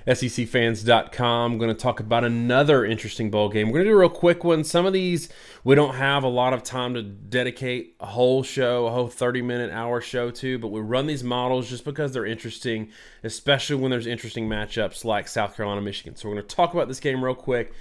SECfans.com. I'm going to talk about another interesting bowl game. We're going to do a real quick one. Some of these we don't have a lot of time to dedicate a whole show, a whole 30-minute, hour show to, but we run these models just because they're interesting, especially when there's interesting matchups like South Carolina, Michigan. So we're going to talk about this game real quick.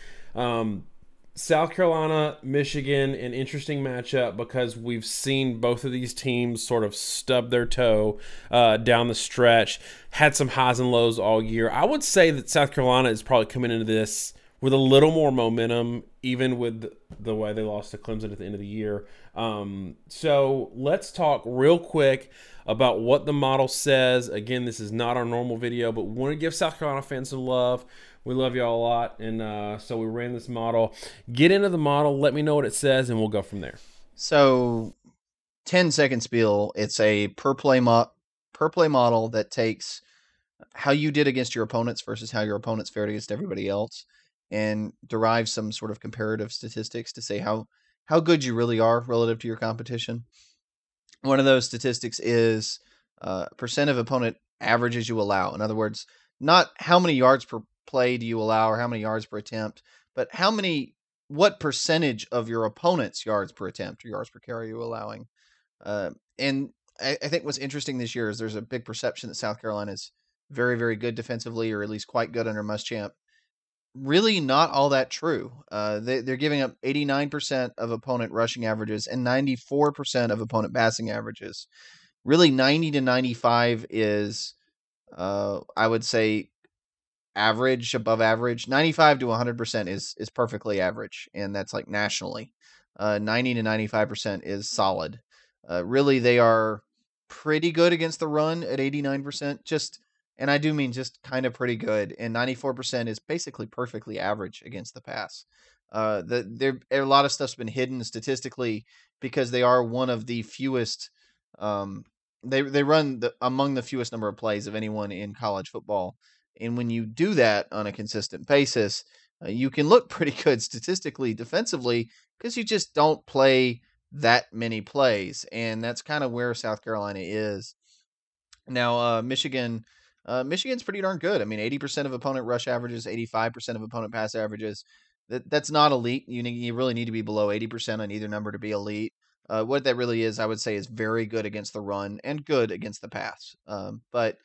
South Carolina, Michigan, an interesting matchup because we've seen both of these teams sort of stub their toe down the stretch, had some highs and lows all year. I would say that South Carolina is probably coming into this with a little more momentum, even with the way they lost to Clemson at the end of the year. So let's talk real quick about what the model says. Again, this is not our normal video, but we want to give South Carolina fans some love. We love y'all a lot, and so we ran this model. Get into the model, let me know what it says, and we'll go from there. So, 10-second spiel. It's a per play model that takes how you did against your opponents versus how your opponents fared against everybody else, and derives some sort of comparative statistics to say how good you really are relative to your competition. One of those statistics is percent of opponent averages you allow. In other words, not how many yards per play do you allow or how many yards per attempt, but what percentage of your opponent's yards per attempt or yards per carry are you allowing? And I think what's interesting this year is there's a big perception that South Carolina is very, very good defensively, or at least quite good under Muschamp. Really not all that true. They're giving up 89% of opponent rushing averages and 94% of opponent passing averages. Really, 90 to 95 is, I would say, average, above average. 95 to 100% is perfectly average, and that's like nationally. 90 to 95% is solid. Really, they are pretty good against the run at 89%. And I do mean just kind of pretty good. And 94% is basically perfectly average against the pass. A lot of stuff's been hidden statistically because they are one of the fewest. They run among the fewest number of plays of anyone in college football. And when you do that on a consistent basis, you can look pretty good statistically defensively because you just don't play that many plays. And that's kind of where South Carolina is. Now, Michigan's pretty darn good. I mean, 80% of opponent rush averages, 85% of opponent pass averages. That's not elite. You really need to be below 80% on either number to be elite. What that really is, I would say, is very good against the run and good against the pass. But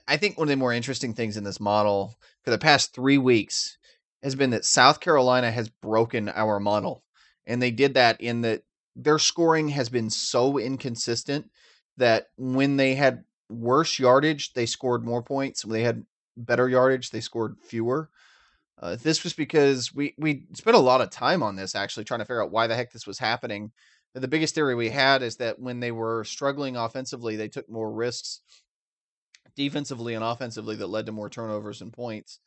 I think one of the more interesting things in this model for the past 3 weeks has been that South Carolina has broken our model. And they did that in that their scoring has been so inconsistent that when they had worse yardage, they scored more points. When they had better yardage, they scored fewer. This was because we spent a lot of time on this, actually, trying to figure out why the heck this was happening. The biggest theory we had is that when they were struggling offensively, they took more risks defensively and offensively that led to more turnovers and points.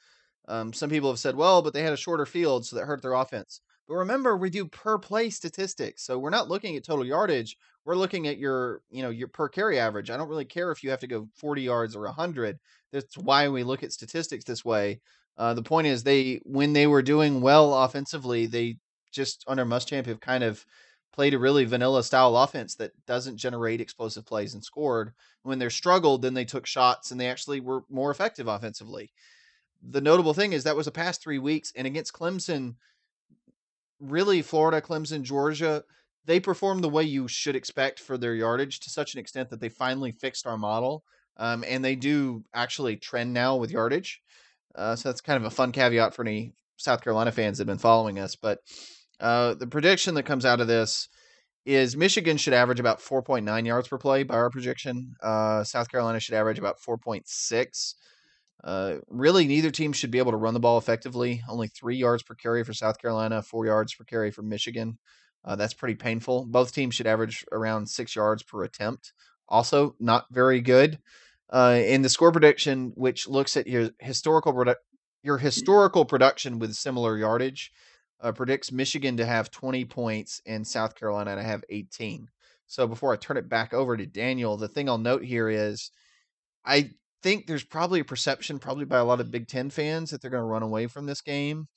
Some people have said, well, but they had a shorter field, so that hurt their offense. But remember, we do per play statistics. So we're not looking at total yardage. We're looking at your per carry average. I don't really care if you have to go 40 yards or 100. That's why we look at statistics this way. The point is when they were doing well offensively, they just under Muschamp have kind of played a really vanilla style offense that doesn't generate explosive plays and scored. When they're struggled, then they took shots and they actually were more effective offensively. The notable thing is that was the past 3 weeks, and against Clemson, really Florida, Clemson, Georgia, they performed the way you should expect for their yardage to such an extent that they finally fixed our model. And they do actually trend now with yardage. So that's kind of a fun caveat for any South Carolina fans that have been following us. But the prediction that comes out of this is Michigan should average about 4.9 yards per play by our projection. South Carolina should average about 4.6. Really, neither team should be able to run the ball effectively. Only 3 yards per carry for South Carolina, 4 yards per carry for Michigan. That's pretty painful. Both teams should average around 6 yards per attempt. Also, not very good. In the score prediction, which looks at your historical production with similar yardage, predicts Michigan to have 20 points and South Carolina to have 18. So before I turn it back over to Daniel, the thing I'll note here is I think there's probably a perception, probably by a lot of Big Ten fans, that they're going to run away from this game.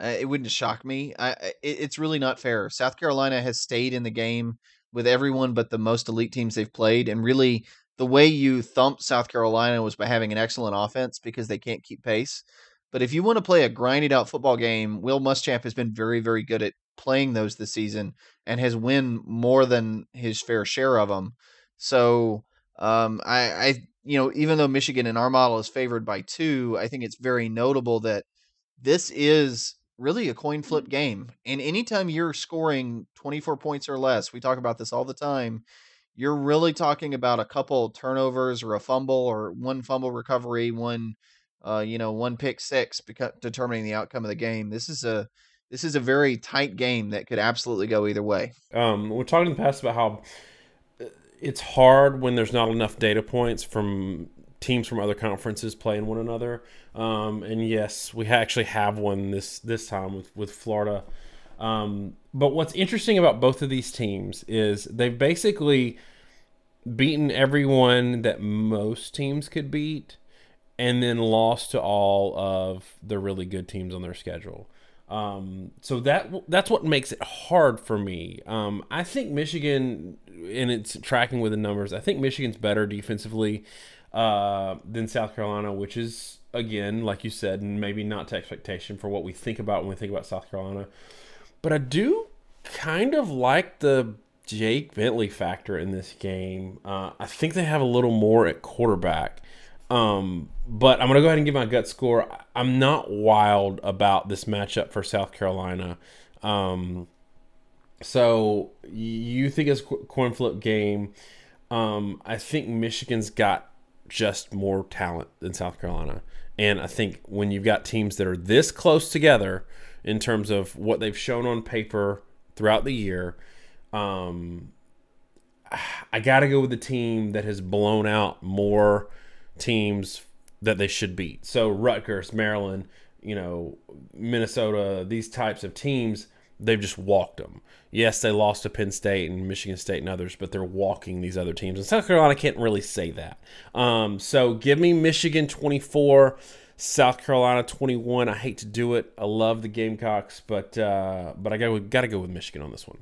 It wouldn't shock me. It's really not fair. South Carolina has stayed in the game with everyone but the most elite teams they've played, and really the way you thumped South Carolina was by having an excellent offense because they can't keep pace. But if you want to play a grinded out football game, Will Muschamp has been very, very good at playing those this season and has won more than his fair share of them. So even though Michigan in our model is favored by 2, I think it's very notable that this is really a coin flip game. And anytime you're scoring 24 points or less, we talk about this all the time, you're really talking about a couple turnovers or a fumble or one fumble recovery, one pick six, determining the outcome of the game. This is a very tight game that could absolutely go either way. We're talking in the past about how it's hard when there's not enough data points from teams from other conferences playing one another. And yes, we actually have one this time with Florida. But what's interesting about both of these teams is they've basically beaten everyone that most teams could beat, and then lost to all of the really good teams on their schedule. So that's what makes it hard for me. I think Michigan, and it's tracking with the numbers, I think Michigan's better defensively than South Carolina, which is, again, like you said, maybe not to expectation for what we think about when we think about South Carolina. But I do kind of like the Jake Bentley factor in this game. I think they have a little more at quarterback. But I'm going to go ahead and give my gut score. I'm not wild about this matchup for South Carolina. So you think it's a coin flip game. I think Michigan's got just more talent than South Carolina. And I think when you've got teams that are this close together in terms of what they've shown on paper throughout the year, I got to go with the team that has blown out more teams that they should beat. So Rutgers, Maryland, Minnesota, these types of teams, they've just walked them. Yes, they lost to Penn State and Michigan State and others, but they're walking these other teams. And South Carolina can't really say that. So give me Michigan 24, South Carolina 21. I hate to do it. I love the Gamecocks, but I got to go with Michigan on this one.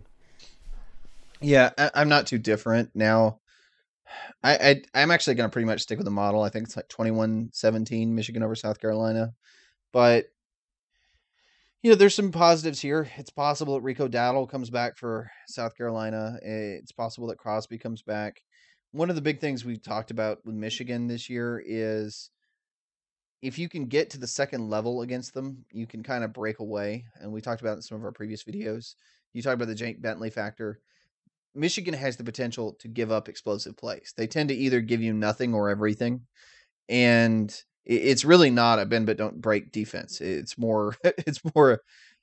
Yeah, I'm not too different now. I'm actually going to pretty much stick with the model. I think it's like 21-17 Michigan over South Carolina. But, there's some positives here. It's possible that Rico Dowdle comes back for South Carolina. It's possible that Crosby comes back. One of the big things we've talked about with Michigan this year is if you can get to the second level against them, you can kind of break away. And we talked about it in some of our previous videos. You talked about the Jake Bentley factor. Michigan has the potential to give up explosive plays. They tend to either give you nothing or everything. And it's really not a bend but don't break defense. It's more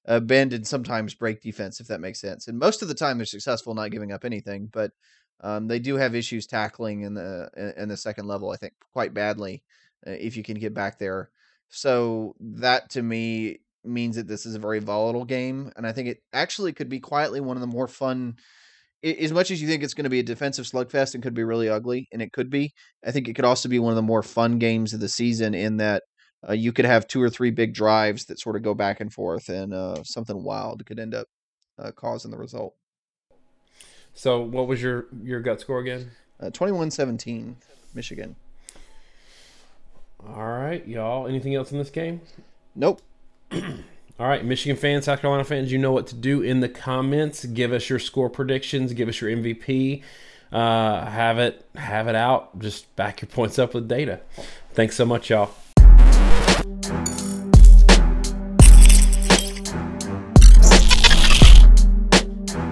a bend and sometimes break defense, if that makes sense. And most of the time they're successful not giving up anything, but they do have issues tackling in the second level, I think, quite badly if you can get back there. So that to me means that this is a very volatile game, and I think it actually could be quietly one of the more fun. As much as you think it's going to be a defensive slugfest and could be really ugly, and it could be, I think it could also be one of the more fun games of the season in that you could have 2 or 3 big drives that sort of go back and forth, and something wild could end up causing the result. So what was your gut score again? 21-17, Michigan. All right, y'all. Anything else in this game? Nope. All right, Michigan fans, South Carolina fans, you know what to do in the comments. Give us your score predictions. Give us your MVP. Have it out. Just back your points up with data. Thanks so much, y'all.